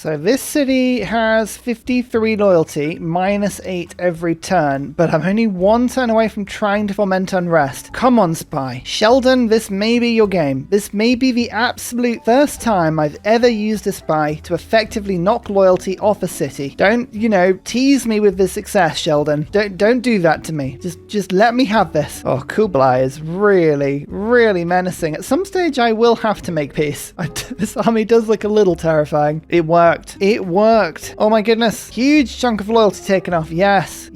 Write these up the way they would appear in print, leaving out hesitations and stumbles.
So this city has 53 loyalty, -8 every turn, but I'm only one turn away from trying to foment unrest. Come on, spy. Sheldon, this may be your game. This may be the absolute first time I've ever used a spy to effectively knock loyalty off a city. Don't, tease me with this success, Sheldon. Don't do that to me. Just let me have this. Oh, Kublai is really, really menacing. At some stage, I will have to make peace. This army does look a little terrifying. It worked. It worked. Oh my goodness. Huge chunk of loyalty taken off. Yes.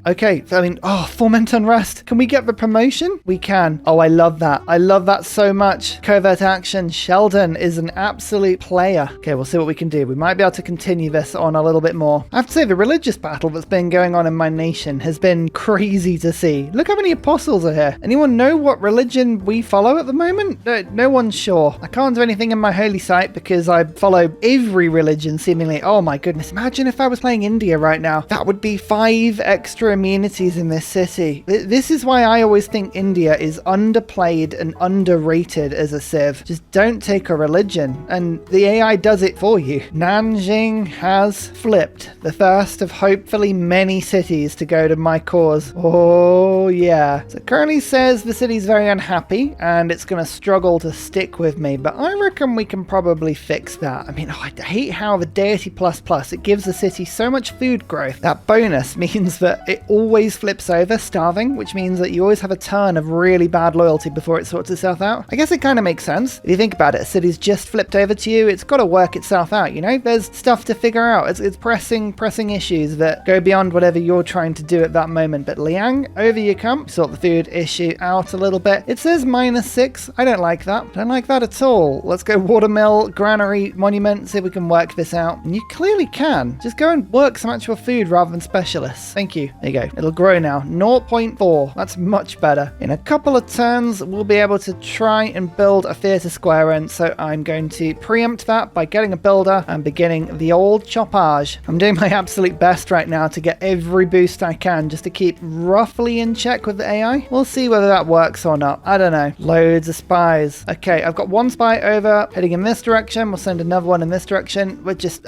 Okay. Foment unrest. Can we get the promotion? We can. Oh, I love that. I love that so much. Covert action. Sheldon is an absolute player. Okay, we'll see what we can do. We might be able to continue this on a little bit more. I have to say, the religious battle that's been going on in my nation has been crazy to see. Look how many apostles are here. Anyone know what religion we follow at the moment? No one's sure. I can't do anything in my holy site because I follow every religion seemingly. Oh my goodness. Imagine if I was playing India right now. That would be 5 extra immunities in this city. This is why I always think India is underplayed and underrated as a civ. Just don't take a religion and the AI does it for you. Nanjing has flipped. The first of hopefully many cities to go to my cause. Oh yeah. So it currently says the city's very unhappy and it's going to struggle to stick with me, but I reckon we can probably fix that. I mean, I hate how the Deity ++, it gives the city so much food growth. That bonus means that it always flips over starving, which means that you always have a turn of really bad loyalty before it sorts itself out. I guess it kind of makes sense. If you think about it, a city's just flipped over to you, it's got to work itself out, There's stuff to figure out. It's pressing issues that go beyond whatever you're trying to do at that moment. But Liang, over you come. Sort the food issue out a little bit. It says -6. I don't like that. Don't like that at all. Let's go watermill, granary, monument, see if we can work this out. And you clearly can. Just go and work some actual food rather than specialists. Thank you. There you go. It'll grow now. 0.4. That's much better. In a couple of turns, we'll be able to try and build a theatre square in. So I'm going to preempt that by getting a builder and beginning the old choppage. I'm doing my absolute best right now to get every boost I can just to keep roughly in check with the AI. We'll see whether that works or not. I don't know. Loads of spies. Okay, I've got one spy over heading in this direction. We'll send another one in this direction.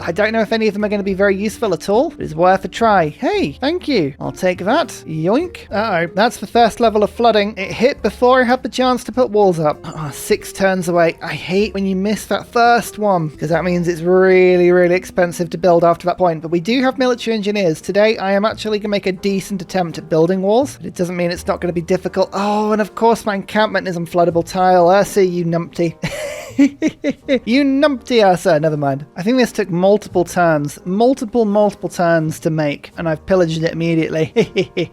I don't know if any of them are going to be very useful at all, but it's worth a try. Hey, thank you. I'll take that. Yoink. Uh-oh. That's the first level of flooding. It hit before I had the chance to put walls up. 6 turns away. I hate when you miss that first one because that means it's really, really expensive to build after that point. But we do have military engineers. Today, I am actually going to make a decent attempt at building walls, but it doesn't mean it's not going to be difficult. Oh, and of course my encampment is on floodable tile. Ursa, you numpty. You numpty Ursa. Never mind. I think this took multiple turns to make, and I've pillaged it immediately.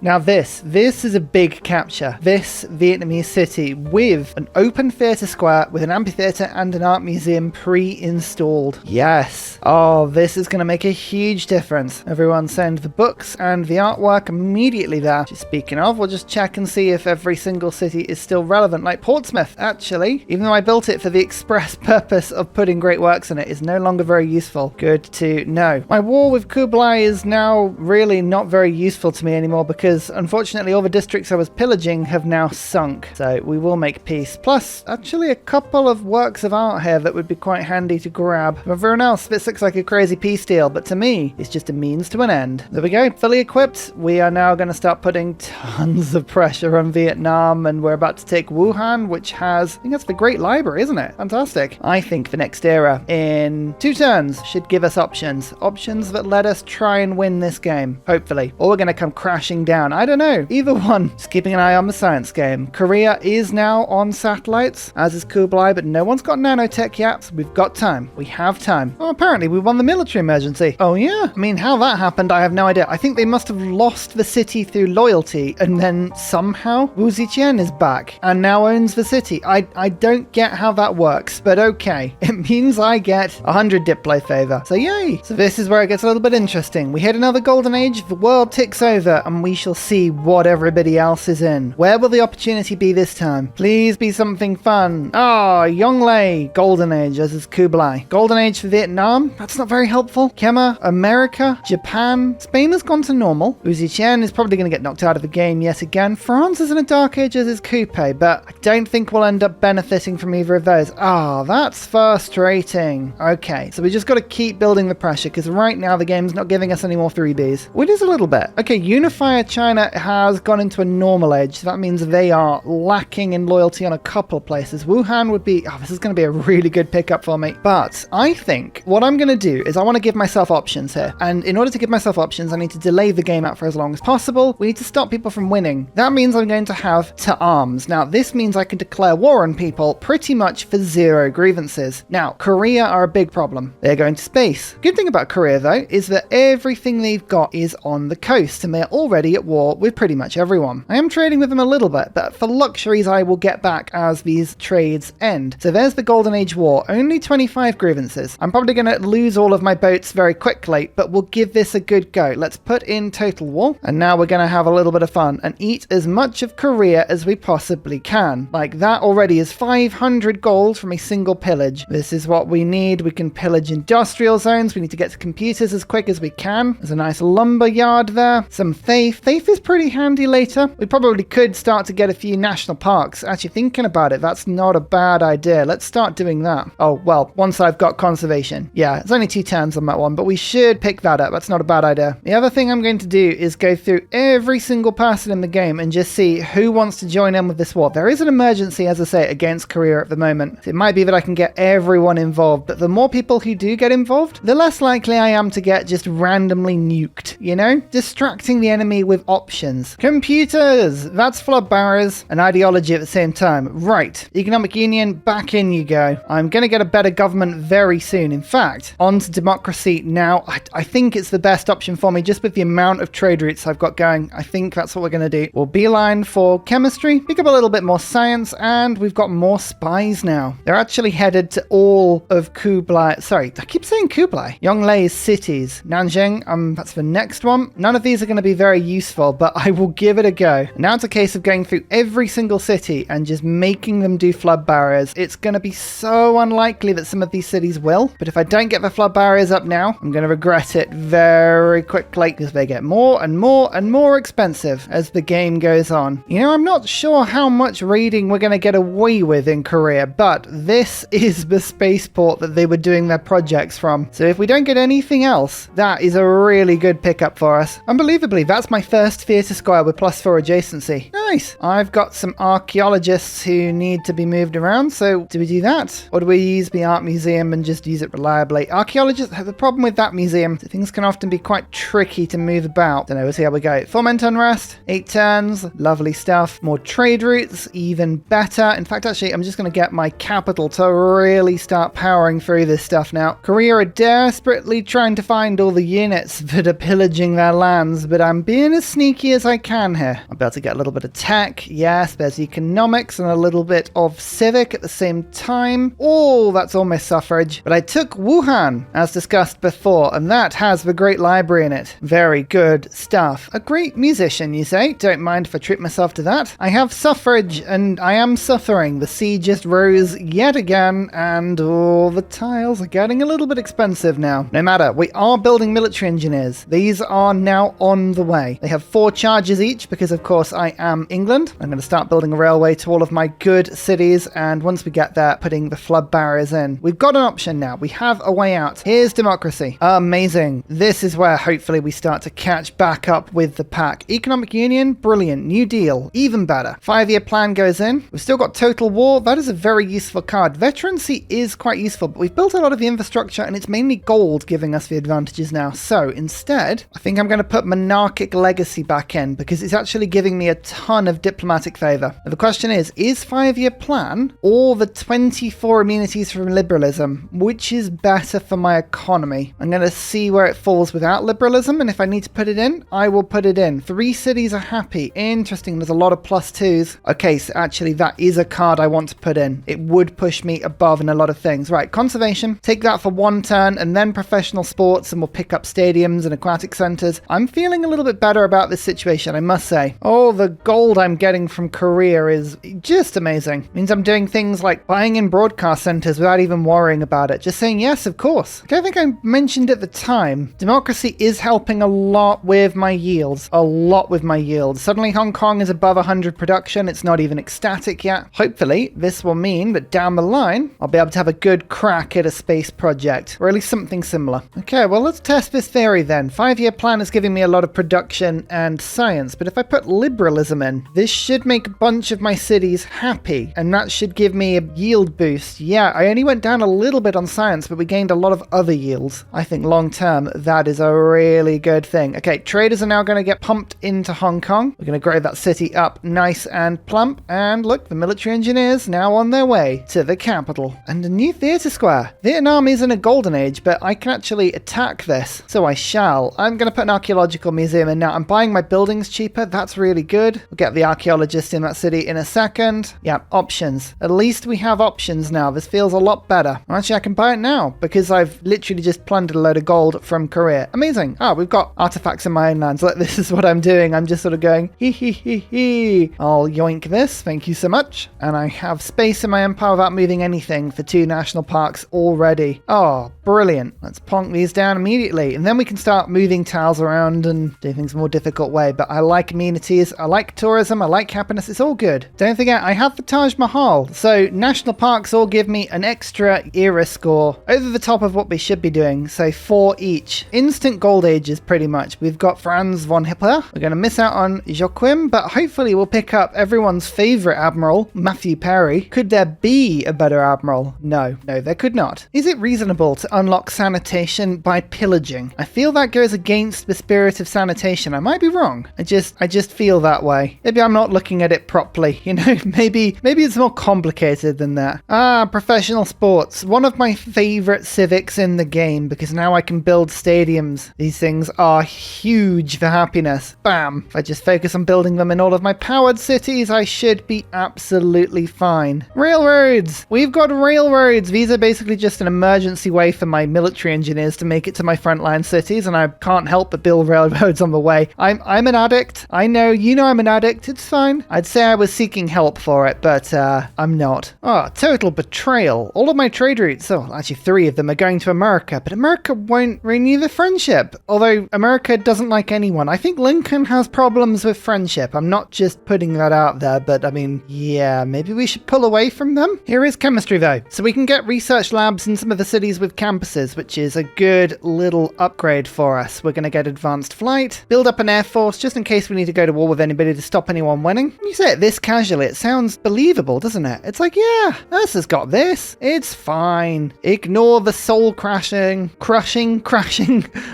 Now this is a big capture. This Vietnamese city with an open theatre square with an amphitheatre and an art museum pre-installed. Yes. Oh, this is going to make a huge difference. Everyone send the books and the artwork immediately there. Just speaking of, we'll just check and see if every single city is still relevant. Like Portsmouth, actually, even though I built it for the express purpose of putting great works in it, is no longer very useful. Good to know. My war with Kublai is now really not very useful to me anymore because unfortunately all the districts I was pillaging have now sunk. So we will make peace. Plus, actually a couple of works of art here that would be quite handy to grab. For everyone else, this looks like a crazy peace deal, but to me, it's just a means to an end. There we go. Fully equipped. We are now going to start putting tons of pressure on Vietnam, and we're about to take Wuhan, which has, I think that's the Great Library, isn't it? Fantastic. I think the next era in 2 turns should give us options that let us try and win this game, hopefully. Or we're going to come crashing down. I don't know. Either one. Just keeping an eye on the science game. Korea is now on satellites, as is Kublai, but no one's got nanotech yet, so we've got time. We have time. Oh, apparently we won the military emergency. Oh yeah? I mean, how that happened, I have no idea. I think they must have lost the city through loyalty, and then somehow Wu Ziqian is back and now owns the city. I don't get how that works, but okay. It means I get 100 Diplo favor. So yay! So this is where it gets a little bit interesting. We hit another golden age, the world ticks over, and we shall see what everybody else is in. Where will the opportunity be this time? Please be something fun. Ah, Yonglei, golden age, as is Kublai. Golden age for Vietnam, That's not very helpful. Kema, America, Japan. Spain has gone to normal. Uzichen is probably going to get knocked out of the game yet again. France is in a dark age as is Coupe, but I don't think we'll end up benefiting from either of those. That's frustrating. Okay, so we just got to keep building the pressure because right now the game's not giving us any more 3Bs. Well, it is a little bit. Okay, Unifier China has gone into a normal age, so that means they are lacking in loyalty on a couple of places. Wuhan would be, this is going to be a really good pickup for me. But I think what I'm going to do is I want to give myself options here. And in order to give myself options, I need to delay the game out for as long as possible. We need to stop people from winning. That means I'm going to have to arms. Now, this means I can declare war on people pretty much for 0 grievances. Now, Korea are a big problem. They're going to space. Good thing about Korea, though, is that everything they've got is on the coast, and they're already at war with pretty much everyone. I am trading with them a little bit, but for luxuries, I will get back as these trades end. So there's the Golden Age War. Only 25 grievances. I'm probably going to lose all of my boats very quickly, but we'll give this a good go. Let's put in total war, and now we're going to have a little bit of fun and eat as much of Korea as we possibly can. Like, that already is 500 gold from a single pillage. This is what we need. We can pillage industrial zones. We need to get to computers as quick as we can. There's a nice lumber yard there. Some faith. Faith is pretty handy later. We probably could start to get a few national parks. Actually, thinking about it, that's not a bad idea. Let's start doing that. Oh, well, once I've got conservation. Yeah, it's only 2 turns on that one, but we should pick that up. That's not a bad idea. The other thing I'm going to do is go through every single person in the game and just see who wants to join in with this war. There is an emergency, as I say, against Korea at the moment. It might be that I can get everyone involved, but the more people who do get involved, the less likely I am to get just randomly nuked, you know? Distracting the enemy with options. Computers! That's flood barriers and ideology at the same time. Right. Economic Union, back in you go. I'm going to get a better government very soon. In fact, on to democracy now. I think it's the best option for me just with the amount of trade routes I've got going. I think that's what we're going to do. We'll beeline for chemistry, pick up a little bit more science, and we've got more spies now. They're actually headed to all of Kublai. Sorry, I keep saying Kublai. Yonglei's cities. Nanjing, that's the next one. None of these are going to be very useful, but I will give it a go. Now it's a case of going through every single city and just making them do flood barriers. It's going to be so unlikely that some of these cities will, but if I don't get the flood barriers up now, I'm going to regret it very quickly because they get more and more and more expensive as the game goes on. You know, I'm not sure how much raiding we're going to get away with in Korea, but this is the spaceport that they were doing their projects from. So if we don't get anything else, that is a really good pickup for us. Unbelievably, that's my first theatre square with +4 adjacency. Nice. I've got some archaeologists who need to be moved around, so do we do that? Or do we use the art museum and just use it reliably? Archaeologists have the problem with that museum. Things can often be quite tricky to move about. Don't know, we'll see how we go. Foment unrest, 8 turns, lovely stuff. More trade routes, even better. In fact, actually, I'm just going to get my capital to really start powering through this stuff now. Korea are desperately trying to find all the units that are pillaging their lands, but I'm being as sneaky as I can here. I'm about to get a little bit of tech. Yes, there's economics and a little bit of civic at the same time. Oh, that's almost suffrage. But I took Wuhan, as discussed before, and that has the Great Library in it. Very good stuff. A great musician, you say? Don't mind if I treat myself to that. I have suffrage, and I am suffering. The sea just rose yet again, and all the tiles are getting a little bit expensive now. No matter, we are building military engineers. These are now on the way. They have 4 charges each, because of course I am England. I'm going to start building a railway to all of my good cities, and once we get there, putting the flood barriers in. We've got an option now. We have a way out. Here's democracy. Amazing. This is where hopefully we start to catch back up with the pack. Economic Union, brilliant. New Deal, even better. 5-year plan goes in. We've still got Total War. That is a very useful card. Veterancy is quite useful, but we've built a lot of the infrastructure and it's mainly gold giving us the advantages now. So instead, I think I'm going to put Monarchic Legacy back in because it's actually giving me a ton of diplomatic favor. Now, the question is 5-year plan or the 24 immunities from liberalism? Which is better for my economy? I'm going to see where it falls without liberalism, and if I need to put it in, I will put it in. 3 cities are happy. Interesting, there's a lot of +2s. Okay, so actually that is a card I want to put in. It would push me above in a lot of things. Right, conservation. Take that for 1 turn, and then professional sports, and we'll pick up stadiums and aquatic centers. I'm feeling a little bit better about this situation, I must say. Oh, the gold I'm getting from Korea is just amazing. It means I'm doing things like buying in broadcast centers without even worrying about it. Just saying, yes, of course. Okay, I think I mentioned at the time, democracy is helping a lot with my yields. A lot with my yields. Suddenly Hong Kong is above 100 production. It's not even ecstatic yet. Hopefully, this will mean that down the line, I'll be able to have a good crack at a space project, or at least something similar. Okay, well, let's test this theory then. 5-year plan is giving me a lot of production and science, but if I put liberalism in, this should make a bunch of my cities happy, and that should give me a yield boost. Yeah, I only went down a little bit on science, but we gained a lot of other yields. I think long term, that is a really good thing. Okay, traders are now going to get pumped into Hong Kong. We're going to grow that city up nice and plump, and look, the military engineers now on their way to the capital. And a new theatre square. Vietnam is in a golden age, but I can actually attack this, so I shall. I'm going to put an archaeological museum in now. I'm buying my buildings cheaper. That's really good. We'll get the archaeologist in that city in a second. Yeah, options. At least we have options now. This feels a lot better. Actually, I can buy it now because I've literally just plundered a load of gold from Korea. Amazing. Ah, we've got artifacts in my own lands. Look, this is what I'm doing. I'm just sort of going, hee hee hee hee. I'll yoink this. Thank you so much. And I have space in my empire without moving anything for 2 national parks already. Oh, brilliant. Let's plonk these down immediately. And then we can start moving tiles around and do things a more difficult way. But I like amenities. I like tourism. I like happiness. It's all good. Don't forget, I have the Taj Mahal. So national parks all give me an extra era score over the top of what we should be doing. So 4 each. Instant gold ages, pretty much. We've got Franz von Hippler. We're going to miss out on Joachim, but hopefully we'll pick up everyone's favorite admiral, Matthew Perry. Could there be a better admiral? No, there could not. Is it reasonable to unlock sanitation by pillaging? I feel that goes against the spirit of sanitation. I might be wrong. I just feel that way. Maybe I'm not looking at it properly. You know, maybe it's more complicated than that. Ah, professional sports. One of my favorite civics in the game, because now I can build stadiums. These things are huge for happiness. Bam. If I just focus on building them in all of my powered cities, I should be absolutely fine. Railroads. We've got railroads. These are basically just an emergency way for my military engineers to make it to my frontline cities, and I can't help but build railroads on the way. I'm an addict. I know, you know I'm an addict. It's fine. I'd say I was seeking help for it, but I'm not. Oh, total betrayal. All of my trade routes, actually 3 of them are going to America, but America won't renew the friendship. Although America doesn't like anyone. I think Lincoln has problems with friendship. I'm not just putting that out there, but I mean, yeah, maybe we should pull away from them. Here is chemistry though. So we can get research labs in some of the cities with campuses, which is a good little upgrade for us. We're going to get advanced flight, build up an air force just in case we need to go to war with anybody to stop anyone winning. When you say it this casually, it sounds believable, doesn't it? It's like, yeah, Ursa's got this. It's fine. Ignore the soul crushing,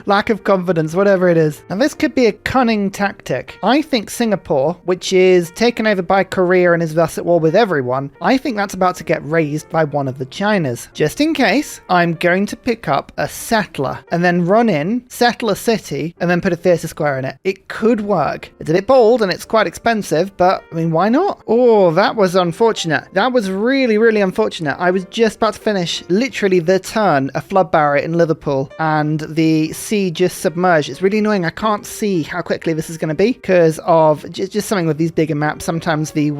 lack of confidence, whatever it is. Now this could be a cunning tactic. I think Singapore, which is taken over by Korea and is thus at war with everyone, I think that's about to get raised by one of the Chinas. Just in case, I'm going to pick up a settler and then run in, settle a city, and then put a theatre square in it. It could work. It's a bit bold and it's quite expensive, but I mean, why not? Oh, that was unfortunate. That was really, really unfortunate. I was just about to finish literally the turn, a flood barrier in Liverpool, and the sea just submerged. It's really annoying. I can't see how quickly this is going to be because of just something with these bigger maps. Sometimes the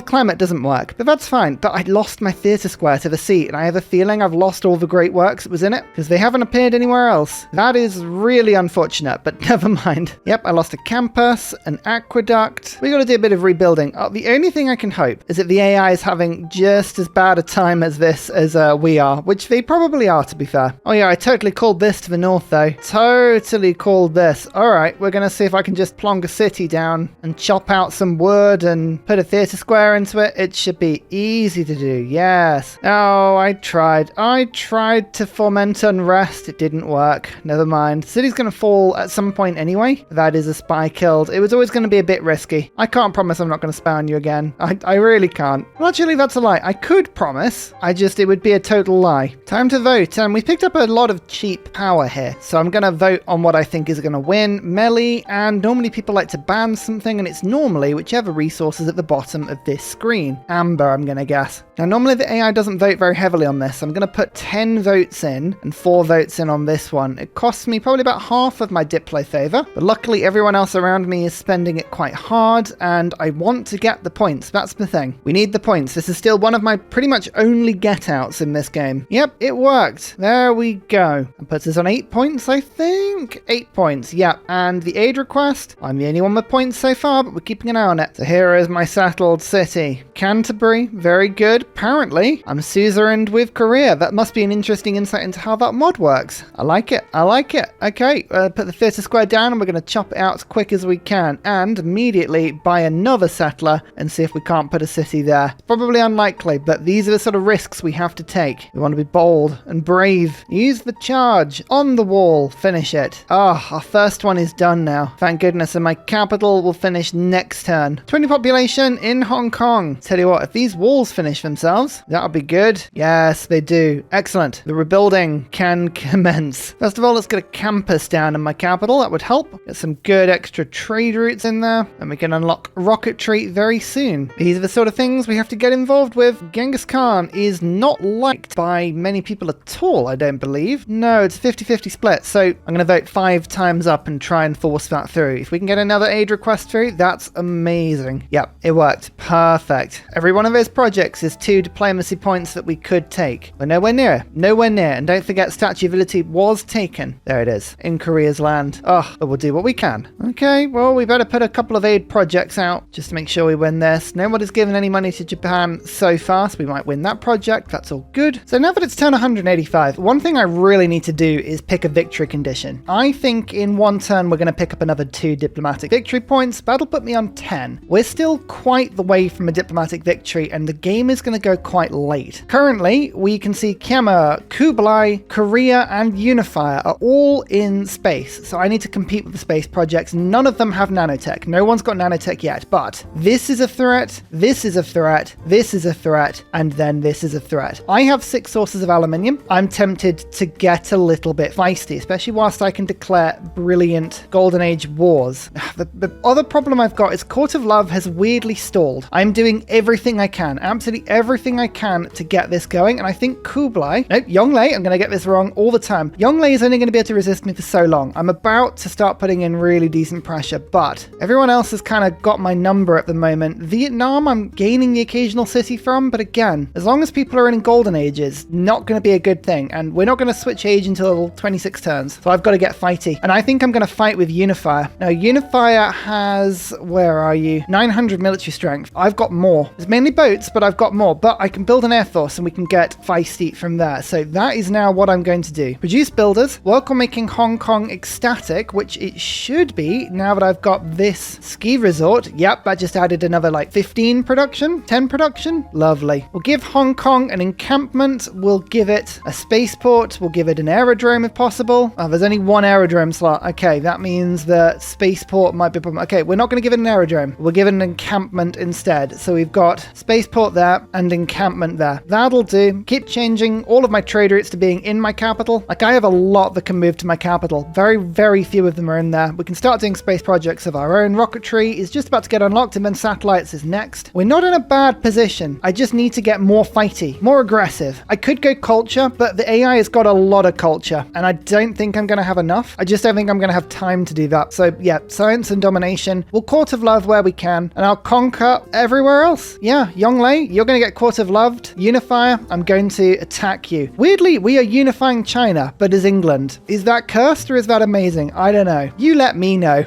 climate doesn't work, but that's fine. But I lost my theatre square to the sea, and I have a feeling I've lost all the great works that was in it because they haven't appeared anywhere else. That is really unfortunate, but never mind. Yep, I lost a campus, an aqueduct. We got to do a bit of rebuilding. The only thing I can hope is that the AI is having just as bad a time as this as we are, which they probably are, to be fair. Oh yeah, I totally called this to the north though. Totally called this. All right, we're going to see if I can just plonk a city down and chop out some wood and put a theatre square into it. It should be easy to do. Yes. Oh, I tried to foment unrest. It didn't work. Never mind. City's going to fall at some point anyway. That is a spy killed. It was always going to be a bit risky. I can't promise I'm not going to spy on you again. I really can't. Well, actually, that's a lie. I could promise. It would be a total lie. Time to vote. And we picked up a lot of cheap power here. So I'm going to vote on what I think is going to win. Melee. And normally people like to ban something. And it's normally whichever resource is at the bottom of this screen. Amber, I'm going to guess. Now, normally the AI doesn't vote very heavily on this. I'm going to put 10 votes in and 4 votes in on this one. It costs me probably about half of my Diplo favor, but luckily everyone else around me is spending it quite hard, and I want to get the points. That's the thing. We need the points. This is still one of my pretty much only get-outs in this game. Yep, it worked. There we go. That puts us on 8 points, I think. 8 points, yep. And the aid request, I'm the only one with points so far, but we're keeping an eye on it. So here is my settled city. Canterbury, very good. Apparently, I'm suzerained with Korea. That must be an interesting insight into how that mod works. I like it. I like it. Okay, put the theatre square down, and we're going to chop it out as quick as we can, and immediately buy another settler and see if we can't put a city there. Probably unlikely, but these are the sort of risks we have to take. We want to be bold and brave. Use the charge on the wall. Finish it. Oh, our first one is done now. Thank goodness, and my capital will finish next turn. 20 population in Hong Kong. Tell you what, if these walls finish themselves, that'll be good. Yes, they do. Excellent. The rebuilding can commence. First of all, let's get a campus down in my capital. That would help. Get some good extra trade routes in there, and we can unlock rocketry very soon. These are the sort of things we have to get involved with. Genghis Khan is not liked by many people at all, I don't believe. No, it's a 50-50 split, so I'm going to vote 5 times up and try and force that through. If we can get another aid request through, that's amazing. Yep, it worked. Perfect. Every one of those projects is 2 diplomacy points that we could take. We're nowhere near. Nowhere near. And don't forget, Statue of Liberty was taken. There it is. In Korea's land. Oh, but we'll do what we can. Okay, well, we better put a couple of aid projects out just to make sure we win this. Nobody's given any money to Japan so far, so we might win that project. That's all good. So now that it's turn 185, one thing I really need to do is pick a victory condition. I think in one turn we're going to pick up another 2 diplomatic victory points. That'll put me on 10. We're still quite the way from a diplomatic victory, and the game is going to go quite late. Currently, we can see Khmer, Kublai, Korea, and Unifier are all in space, so I need to compete with the space projects. None of them have nanotech. No one's got nanotech yet, but this is a threat, this is a threat, this is a threat, and then this is a threat. I have 6 sources of aluminium. I'm tempted to get a little bit feisty, especially whilst I can declare brilliant Golden Age wars. The other problem I've got is Court of Love has weirdly stalled. I'm doing everything I can, absolutely everything I can to get this going, and I think Kublai, nope, Yongle, I'm going to get this wrong all the time. Yongle is only going to be able to resist me for so long. I'm about to start putting in really decent pressure, but everyone else has kind of got my number at the moment. Vietnam, I'm gaining the occasional city from, but again, as long as people are in golden ages, not going to be a good thing, and we're not going to switch age until 26 turns, so I've got to get fighty, and I think I'm going to fight with Unifier. Now, Unifier has, where are you? 900 military strength. I've got more. There's mainly boats, but I've got more, but I can build an air force and we can get feisty from there. So that is now what I'm going to do. Produce builders, work on making Hong Kong ecstatic, which it should be now that I've got this ski resort. Yep, that just added another like 15 production, 10 production. Lovely. We'll give Hong Kong an encampment. We'll give it a spaceport. We'll give it an aerodrome if possible. Oh, there's only 1 aerodrome slot. Okay, that means the spaceport might be a problem. Okay, we're not going to give it an aerodrome. We'll give it an encampment instead. So we've got spaceport there and encampment there. That'll do. Keep changing all of my trade routes to being in my capital. Like, I have a lot that can move to my capital. Very, very few of them are in there. We can start doing space projects of our own. Rocketry is just about to get unlocked, and then satellites is next. We're not in a bad position. I just need to get more fighty, more aggressive. I could go culture, but the AI has got a lot of culture, and I don't think I'm going to have enough. I just don't think I'm going to have time to do that. So yeah, science and domination. We'll Court of Love where we can, and I'll conquer everywhere else. Yeah, Yongle, you're going to get Court of Loved. Unifier, I'm going to attack you. Weirdly, we are unifying China, but as England. Is that cursed or is that amazing? I don't know. You let me know.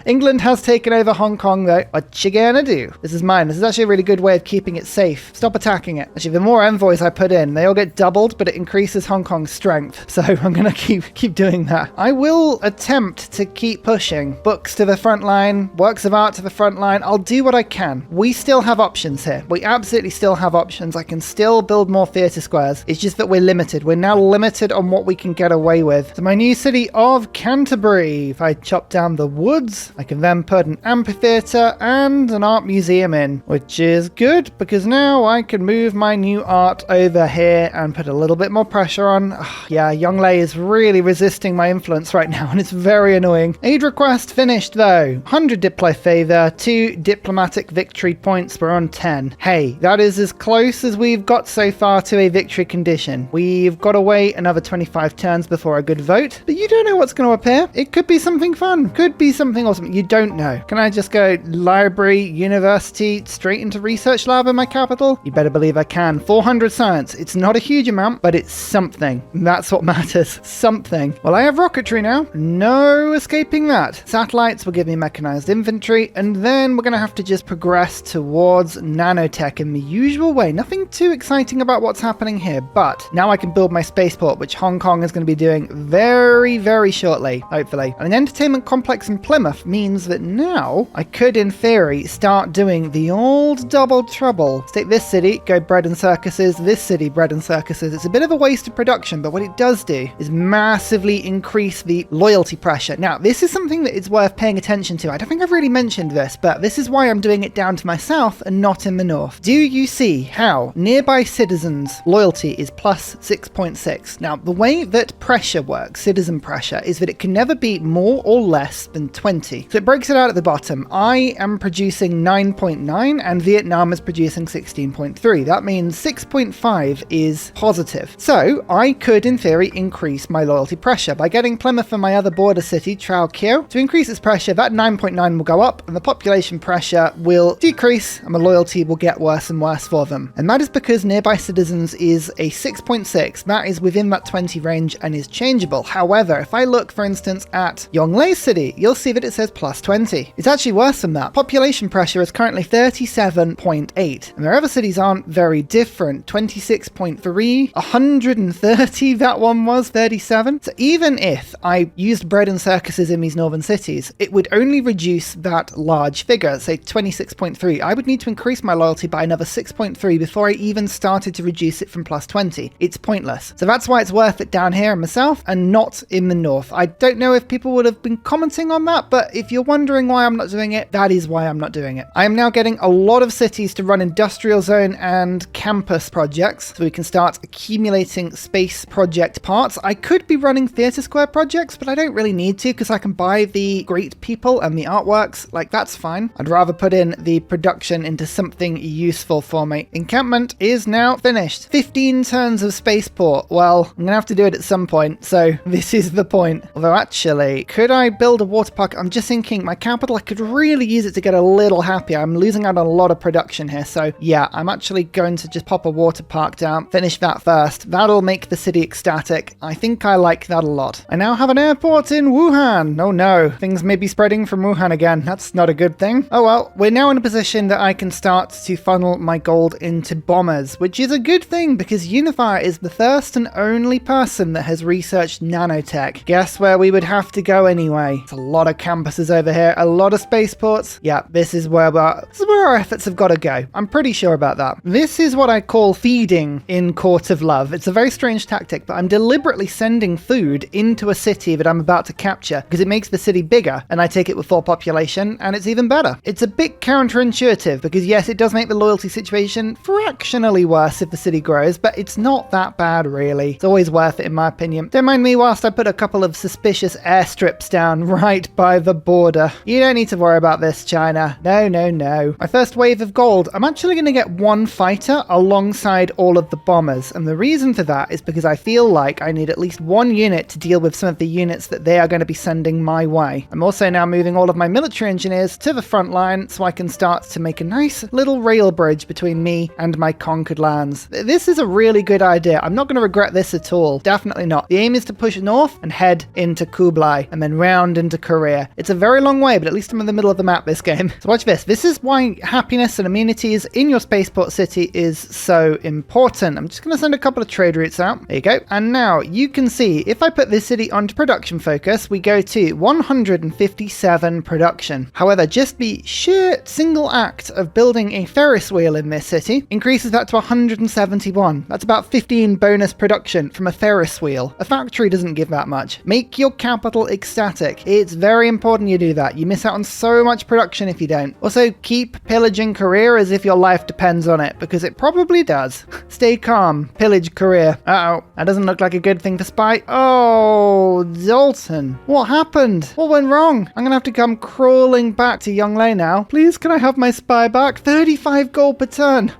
England has taken over Hong Kong though. What you gonna do? This is mine. This is actually a really good way of keeping it safe. Stop attacking it. Actually, the more envoys I put in, they all get doubled, but it increases Hong Kong's strength. So I'm gonna keep doing that. I will attempt to keep pushing books to the front line, works of art to the front line. I'll do what I can. We still have options here. We absolutely still have options. I can still build more theatre squares. It's just that we're limited. We're now limited on what we can get away with. So my new city of Canterbury, if I chop down the woods, I can then put an amphitheatre and an art museum in, which is good because now I can move my new art over here and put a little bit more pressure on. Yeah, Yongle is really resisting my influence right now, and it's very annoying. Aid request finished though. 100 diplo favor, 2 diplomatic victory points. We're on 10. 10. Hey, that is as close as we've got so far to a victory condition. We've got to wait another 25 turns before a good vote, but you don't know what's going to appear. It could be something fun, could be something awesome. You don't know. Can I just go library, university, straight into research lab in my capital? You better believe I can. 400 science. It's not a huge amount, but it's something. That's what matters. Something. Well, I have rocketry now. No escaping that. Satellites will give me mechanized infantry, and then we're going to have to just progress towards nanotech in the usual way. Nothing too exciting about what's happening here, but now I can build my spaceport, which Hong Kong is going to be doing very, very shortly, hopefully. And an entertainment complex in Plymouth means that now I could, in theory, start doing the old double trouble. Let's take this city, go bread and circuses, this city, bread and circuses. It's a bit of a waste of production, but what it does do is massively increase the loyalty pressure. Now, this is something that is worth paying attention to. I don't think I've really mentioned this, but this is why I'm doing it down to my south and not in the north. Do you see how nearby citizens' loyalty is plus 6.6? Now, the way that pressure works, citizen pressure, is that it can never be more or less than 20. So it breaks it out at the bottom. I am producing 9.9 and Vietnam is producing 16.3. That means 6.5 is positive. So I could, in theory, increase my loyalty pressure by getting Plymouth and my other border city, Trao Kio, to increase its pressure. That 9.9 will go up and the population pressure will decrease and the loyalty will get worse and worse for them. And that is because nearby citizens is a 6.6. That is within that 20 range and is changeable. However, if I look, for instance, at Yonglei City, you'll see that it says plus 20. It's actually worse than that. Population pressure is currently 37.8. And their other cities aren't very different. 26.3, 130, that one was 37. So even if I used bread and circuses in these northern cities, it would only reduce that large figure, say 26.3. I would need to increase my loyalty by another 6.3 before I even started to reduce it from plus 20. It's pointless. So that's why it's worth it down here in the south and not in the north. I don't know if people would have been commenting on that, but if you're wondering why I'm not doing it, that is why I'm not doing it. I am now getting a lot of cities to run industrial zone and campus projects, so we can start accumulating space project parts. I could be running theatre square projects, but I don't really need to because I can buy the great people and the artworks. Like, that's fine. I'd rather put in the production into something useful for me. Encampment is now finished. 15 turns of spaceport. Well, I'm gonna have to do it at some point, so this is the point. Although actually, could I build a water park? I'm just thinking my capital, I could really use it to get a little happier. I'm losing out on a lot of production here, so yeah, I'm actually going to just pop a water park down, finish that first. That'll make the city ecstatic. I think I like that a lot. I now have an airport in Wuhan. Oh no, things may be spreading from Wuhan again. That's not a good thing. Oh well, we're now in a position that I can start to funnel my gold into bombers, which is a good thing because Unifier is the first and only person that has researched nanotech. Guess where we would have to go anyway? It's a lot of campuses over here, a lot of spaceports. Yeah, this is where our efforts have got to go. I'm pretty sure about that. This is what I call feeding in Court of Love. It's a very strange tactic, but I'm deliberately sending food into a city that I'm about to capture because it makes the city bigger and I take it with full population and it's even better. It's a bit counterintuitive because yes, it does make the loyalty situation fractionally worse if the city grows, but it's not that bad really. It's always worth it in my opinion. Don't mind me whilst I put a couple of suspicious airstrips down right by the border. You don't need to worry about this, China. No, no, no. My first wave of gold, I'm actually going to get one fighter alongside all of the bombers, and the reason for that is because I feel like I need at least one unit to deal with some of the units that they are going to be sending my way. I'm also now moving all of my military engineers to the front line so I can start to make a nice little rail bridge between me and my conquered lands. This is a really good idea. I'm not going to regret this at all. Definitely not. The aim is to push north and head into Kublai and then round into Korea. It's a very long way, but at least I'm in the middle of the map this game. So watch this. This is why happiness and amenities in your spaceport city is so important. I'm just going to send a couple of trade routes out. There you go. And now you can see if I put this city onto production focus, we go to 157 production. However, just the sheer single act of building a Ferris wheel in this city increases that to 171. That's about 15 bonus production from a Ferris wheel. A factory doesn't give that much. Make your capital ecstatic. It's very important you do that. You miss out on so much production if you don't. Also, keep pillaging Korea as if your life depends on it, because it probably does. Stay calm. Pillage Korea. Uh-oh. That doesn't look like a good thing to spy. Oh, Zoltan. What happened? What went wrong? I'm gonna have to come crawling back to Yonglei now. Please, can I have my spy back? 35 gold per turn.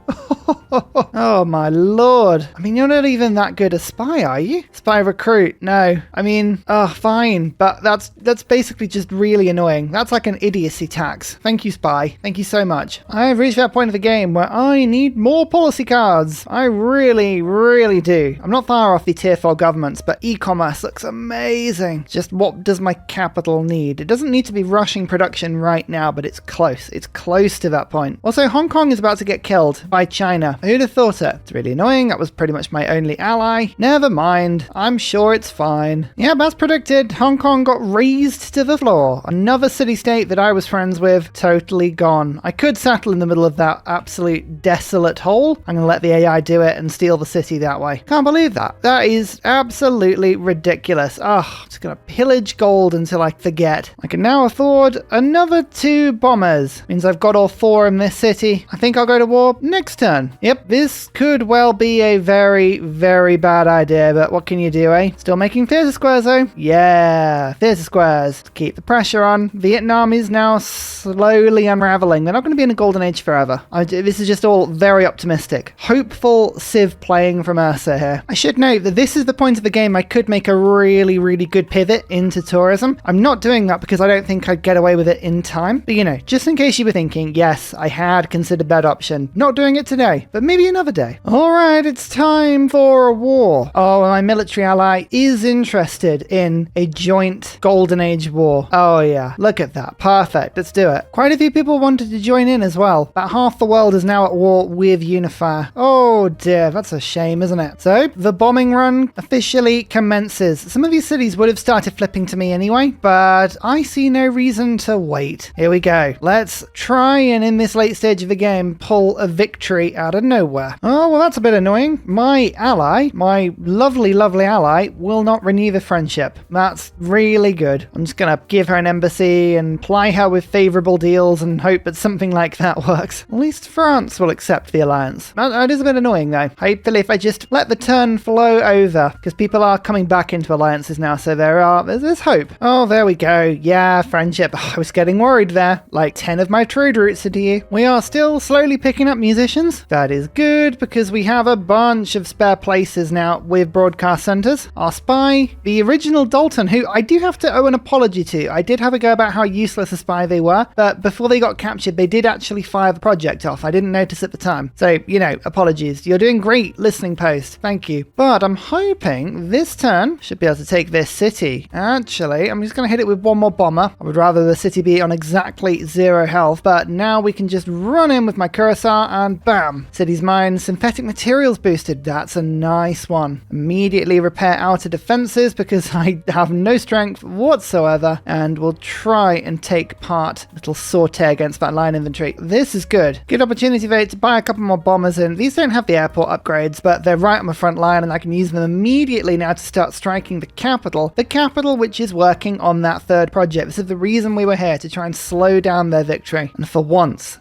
Oh my lord. I mean, you're not even that good a spy, are you? Spy recruit. No. I mean, fine. But that's basically just really annoying. That's like an idiocy tax. Thank you, spy. Thank you so much. I've reached that point of the game where I need more policy cards. I really, really do. I'm not far off the tier 4 governments, but e-commerce looks amazing. Just what does my capital need? It doesn't need to be rushing production right now, but it's close. It's close to that point. Also, Hong Kong is about to get killed by China. Who'd have thought it? It's really annoying. That was pretty much my only ally. Never mind. I'm sure it's fine. Yeah, as predicted, Hong Kong got razed to the floor. Another city-state that I was friends with, totally gone. I could settle in the middle of that absolute desolate hole. I'm going to let the AI do it and steal the city that way. Can't believe that. That is absolutely ridiculous. I'm just going to pillage gold until I forget. I can now afford another 2 bombers. Means I've got all 4 in this city. I think I'll go to war next turn. Yep, this could well be a very, very bad idea, but what can you do, eh? Still making theatre squares, though. Yeah, theatre squares. To keep the pressure on. Vietnam is now slowly unraveling. They're not going to be in a golden age forever. This is just all very optimistic. Hopeful Civ playing from Ursa here. I should note that this is the point of the game I could make a really, really good pivot into tourism. I'm not doing that because I don't think I'd get away with it in time. But you know, just in case you were thinking, yes, I had considered that option. Not doing it today, but maybe another day. All right, it's time for a war. Oh, my military ally is interested in a joint golden age war. Oh yeah, look at that. Perfect. Let's do it. Quite a few people wanted to join in as well. About half the world is now at war with Unifier. Oh dear, that's a shame, isn't it? So the bombing run officially commences. Some of these cities would have started flipping to me anyway, but I see no reason to wait. Here we go. Let's try and in this late stage of the game pull a victory out of nowhere. Oh, well, that's a bit annoying. My ally, my lovely, lovely ally, will not renew the friendship. That's really good. I'm just gonna give her an embassy and ply her with favorable deals and hope that something like that works. At least France will accept the alliance. That is a bit annoying though. Hopefully if I just let the turn flow over, because people are coming back into alliances now, so there's hope. Oh, there we go. Yeah, friendship. Oh, I was getting worried there. Like 10 of my trade routes are to you. We are still slowly picking up musicians. That is good because we have a bunch of spare places now with broadcast centers. Our spy, the original Dalton, who I do have to owe an apology to. I did have a go about how useless a spy they were, but before they got captured, they did actually fire the project off. I didn't notice at the time. So, you know, apologies. You're doing great listening post. Thank you. But I'm hoping this turn should be able to take this city. Actually, I'm just going to hit it with one more bomber. I would rather the city be on exactly 0 health, but now we can just run in with my Ursa and bam, city's mine. Synthetic materials boosted. That's a nice one. Immediately repair outer defenses because I have no strength whatsoever, and we'll try and take part little saute against that line infantry. This is good. Good opportunity though to buy a couple more bombers in. These don't have the airport upgrades, but they're right on the front line and I can use them immediately now to start striking the capital which is working on that 3rd project. This is the reason we were here, to try and slow down their victory. And for once,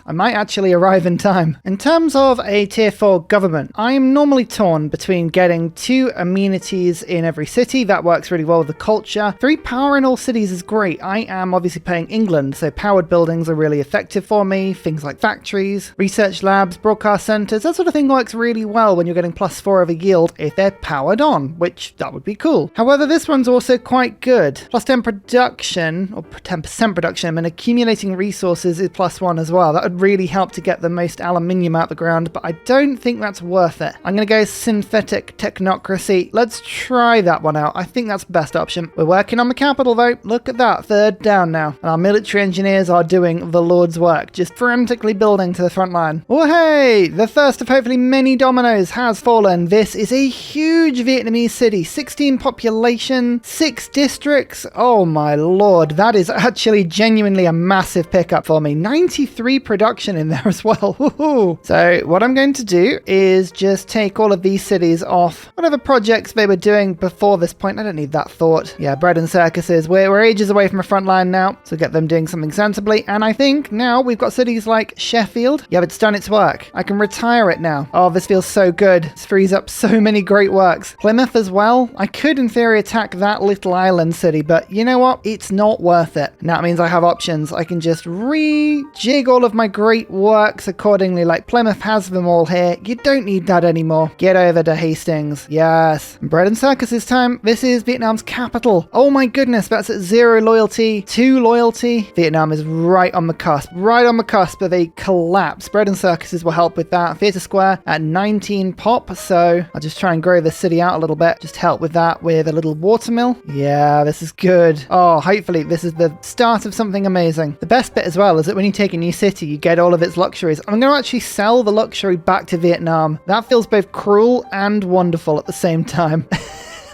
I might actually arrive in time. In terms of a tier 4 government, I am normally torn between getting 2 amenities in every city. That works really well with the culture. 3 power in all cities is great. I am obviously playing England, so powered buildings are really effective for me. Things like factories, research labs, broadcast centers, that sort of thing works really well when you're getting +4 of a yield if they're powered on, which that would be cool. However, this one's also quite good. +10 production, or 10% production, and accumulating resources is +1 as well. That would really help to get the most aluminium out the ground, but I don't think that's worth it. I'm going to go synthetic technocracy. Let's try that one out. I think that's the best option. We're working on the capital though. Look at that, 3rd down now. And our military engineers are doing the Lord's work, just frantically building to the front line. Oh hey, the first of hopefully many dominoes has fallen. This is a huge Vietnamese city, 16 population, 6 districts. Oh my lord, that is actually genuinely a massive pickup for me. 93 production in there as well. Woohoo. So what I'm going to do is just take all of these cities off whatever projects they were doing before this point. I don't need that thought. Yeah, bread and circuses. We're ages away from a front line now, so get them doing something sensibly. And I think now we've got cities like Sheffield. Yeah, it's done its work. I can retire it now. Oh, this feels so good. This frees up so many great works. Plymouth as well. I could in theory attack that little island city, but you know what? It's not worth it. And that means I have options. I can just rejig all of my great works accordingly, like Plymouth has them all here. You don't need that anymore. Get over to Hastings. Yes. Bread and circuses time. This is Vietnam's capital. Oh my goodness, that's at 0 loyalty, 2 loyalty. Vietnam is right on the cusp of a collapse. Bread and circuses will help with that. Theatre Square at 19 pop, so I'll just try and grow the city out a little bit. Just help with that with a little watermill. Yeah, this is good. Oh, hopefully this is the start of something amazing. The best bit as well is that when you take a new city, you get all of its luxuries. I'm going to actually sell the luxury back to Vietnam. That feels both cruel and wonderful at the same time.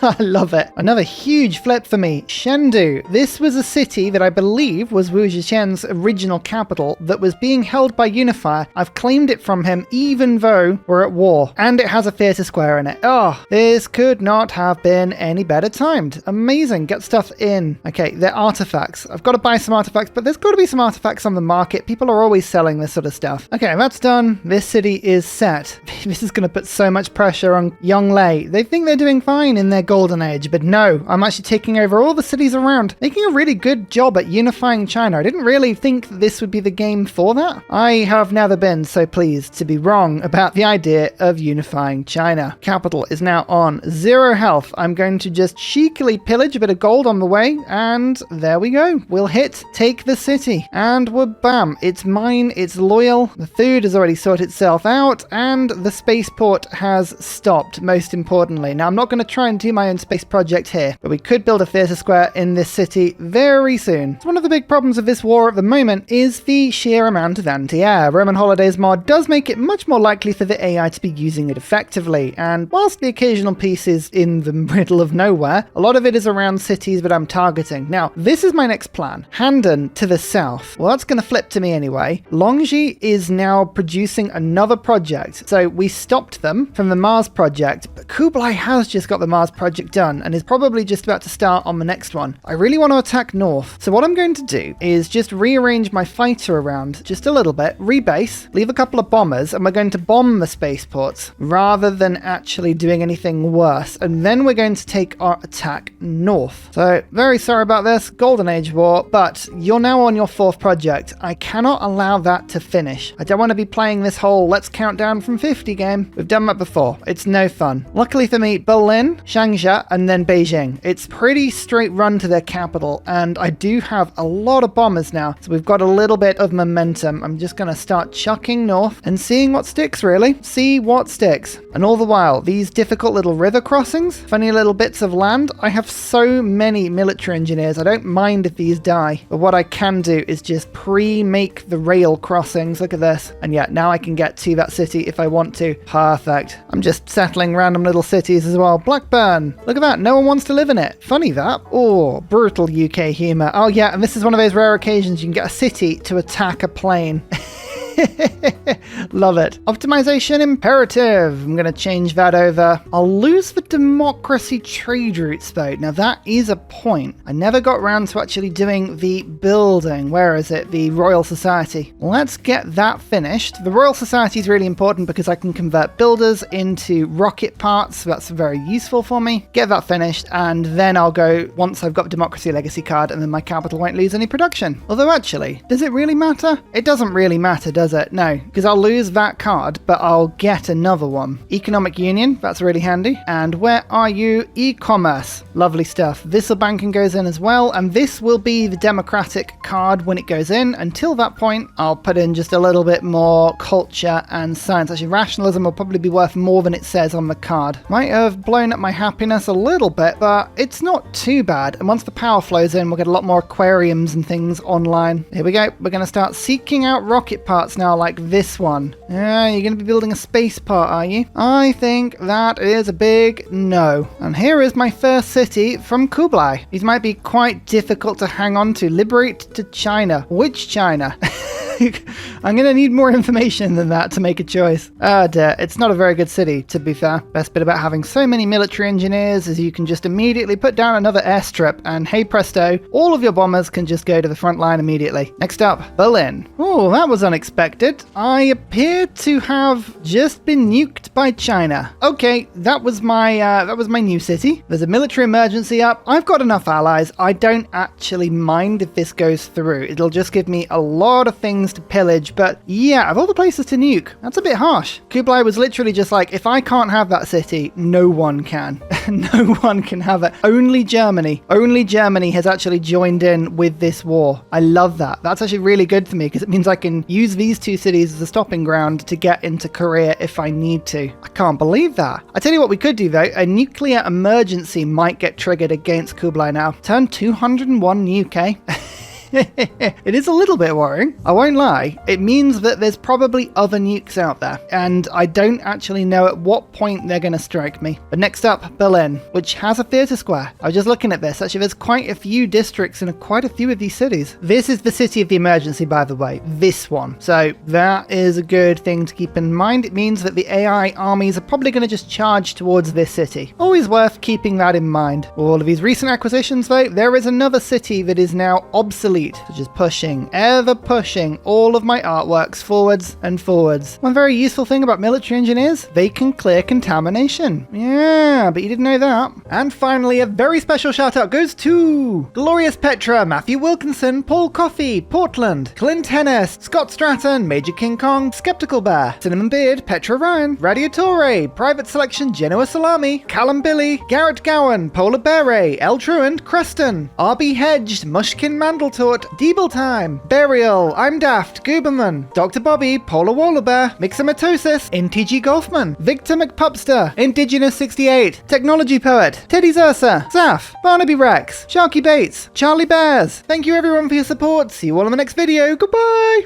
I love it. Another huge flip for me. Chengdu. This was a city that I believe was Wu Zhiqian's original capital that was being held by Unifier. I've claimed it from him even though we're at war. And it has a theatre square in it. Oh, this could not have been any better timed. Amazing. Get stuff in. Okay, they're artifacts. I've got to buy some artifacts, but there's got to be some artifacts on the market. People are always selling this sort of stuff. Okay, that's done. This city is set. This is going to put so much pressure on Yonglei. They think they're doing fine in their golden age, but no, I'm actually taking over all the cities around, making a really good job at unifying China. I didn't really think this would be the game for that. I have never been so pleased to be wrong about the idea of unifying China. Capital is now on 0 health. I'm going to just cheekily pillage a bit of gold on the way, and there we go. We'll hit take the city, and we're bam, it's mine, it's loyal, the food has already sorted itself out, and the spaceport has stopped, most importantly. Now, I'm not going to try and do my own space project here, but we could build a theatre square in this city very soon. So one of the big problems of this war at the moment is the sheer amount of anti-air. Roman Holidays mod does make it much more likely for the AI to be using it effectively, and whilst the occasional piece is in the middle of nowhere, a lot of it is around cities that I'm targeting. Now, this is my next plan. Handan to the south. Well, that's going to flip to me anyway. Longji is now producing another project, so we stopped them from the Mars project, but Kublai has just got the Mars project done and is probably just about to start on the next one. I really want to attack north, so what I'm going to do is just rearrange my fighter around just a little bit, rebase, leave a couple of bombers, and we're going to bomb the spaceports rather than actually doing anything worse, and then we're going to take our attack north. So very sorry about this, Golden Age War, but you're now on your 4th project. I cannot allow that to finish. I don't want to be playing this whole let's count down from 50 game. We've done that before. It's no fun. Luckily for me, Berlin, Changsha, and then Beijing. It's pretty straight run to their capital, and I do have a lot of bombers now, so we've got a little bit of momentum. I'm just going to start chucking north and seeing what sticks, really. See what sticks. And all the while, these difficult little river crossings, funny little bits of land, I have so many military engineers, I don't mind if these die, but what I can do is just pre-make the rail crossings. Look at this. And yeah, now I can get to that city if I want to. Perfect. I'm just settling random little cities as well. Blackburn. Look at that. No one wants to live in it. Funny that. Oh, brutal UK humour. Oh yeah, and this is one of those rare occasions you can get a city to attack a plane. Love it. Optimization imperative. I'm going to change that over. I'll lose the democracy trade routes though. Now that is a point. I never got around to actually doing the building. Where is it? The Royal Society. Let's get that finished. The Royal Society is really important because I can convert builders into rocket parts. So that's very useful for me. Get that finished, and then I'll go once I've got the Democracy Legacy card, and then my capital won't lose any production. Although actually, does it really matter? It doesn't really matter, does it? No, because I'll lose that card, but I'll get another one. Economic Union, that's really handy. And where are you? E-commerce. Lovely stuff. Thistle banking goes in as well, and this will be the democratic card when it goes in. Until that point, I'll put in just a little bit more culture and science. Actually, rationalism will probably be worth more than it says on the card. Might have blown up my happiness a little bit, but it's not too bad. And once the power flows in, we'll get a lot more aquariums and things online. Here we go. We're going to start seeking out rocket parts now, like this one. Yeah, you're going to be building a space part, are you? I think that is a big no. And here is my first city from Kublai. These might be quite difficult to hang on to. Liberate to China. Which China? I'm going to need more information than that to make a choice. Oh dear, it's not a very good city, to be fair. Best bit about having so many military engineers is you can just immediately put down another airstrip, and hey presto, all of your bombers can just go to the front line immediately. Next up, Berlin. Oh, that was unexpected. I appear to have just been nuked by China. Okay, that was my new city. There's a military emergency up. I've got enough allies. I don't actually mind if this goes through. It'll just give me a lot of things things to pillage, but yeah, of all the places to nuke, that's a bit harsh. Kublai was literally just like, if I can't have that city, no one can. No one can have it. Only Germany has actually joined in with this war. I love that. That's actually really good for me because it means I can use these two cities as a stopping ground to get into Korea if I need to. I can't believe that. I tell you what we could do though, a nuclear emergency might get triggered against Kublai now. Turn 201 nuke, eh? It is a little bit worrying, I won't lie. It means that there's probably other nukes out there, and I don't actually know at what point they're going to strike me. But next up, Berlin, which has a theatre square. I was just looking at this. Actually, there's quite a few districts in quite a few of these cities. This is the city of the emergency, by the way. This one. So that is a good thing to keep in mind. It means that the AI armies are probably going to just charge towards this city. Always worth keeping that in mind. All of these recent acquisitions, though, there is another city that is now obsolete. So just pushing, ever pushing all of my artworks forwards and forwards. One very useful thing about military engineers, they can clear contamination. Yeah, but you didn't know that. And finally, a very special shout out goes to Glorious Petra, Matthew Wilkinson, Paul Coffey, Portland, Clint Hennis, Scott Stratton, Major King Kong, Skeptical Bear, Cinnamon Beard, Petra Ryan, Radiatore, Private Selection, Genoa Salami, Callum Billy, Garrett Gowan, Polar Beret, El Truant, Creston, RB Hedged, Mushkin Mandletort, Deeble Time, Burial, I'm Daft, Gooberman, Dr. Bobby, Polar Wallabear, Mixomatosis, NTG Golfman, Victor McPupster, Indigenous 68, Technology Poet, Teddy's Ursa, Zaf, Barnaby Rex, Sharky Bates, Charlie Bears. Thank you everyone for your support. See you all in the next video. Goodbye!